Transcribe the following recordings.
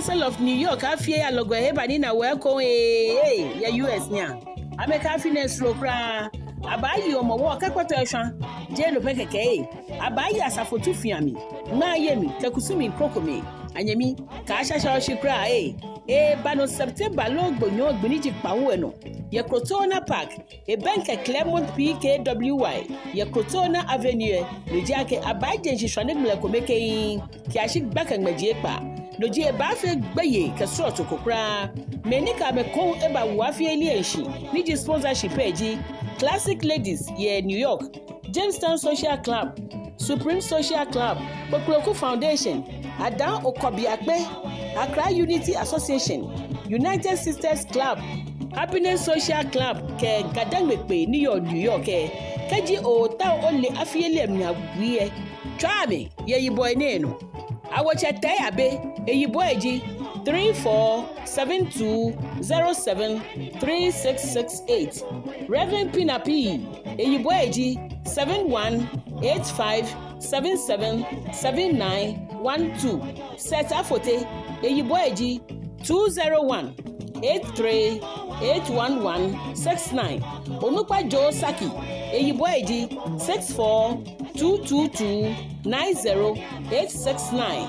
Castle of New York afie alogo hebani na welcome ya US nya ameka happiness rokra abayi Homowo kakwato ehwan jelo pekeke abayi asafotu fiami na yemi takusumi krokomi anyemi ka shasha oshikra bano September logbonyo ogbiniji pawo eno ye Crotona Park bank Claremont PKWY ye Crotona Avenue lejake abaje jishwane mlekomeke ki ashik bakangmaje pa loji ba fe gbeye kesro to kokra menika me ko eba wafie lienshi ni sponsorship eji Classic Ladies ye New York Jamestown Social Club Supreme Social Club Pokloko Foundation Adan Okobiakpe Accra Unity Association United Sisters Club Happiness Social Club ke Gadangme New York keji o ta ole afiele miawie twame ye yiboy nenu awoche tai abe eyibo eji 3472073668 Reverend Pinapi eyibo eji 7185777912 Seta Fote eyibo eji 20183811169 Onupa Jo Saki eyibo eji 64222908669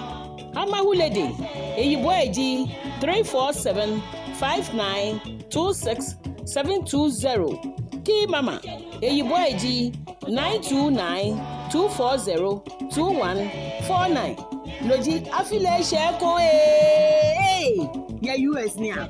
Amahulede eyibo eji 34759267220 Ki Mama eyibo eji 92924022149 Loji afile sheko ya US nia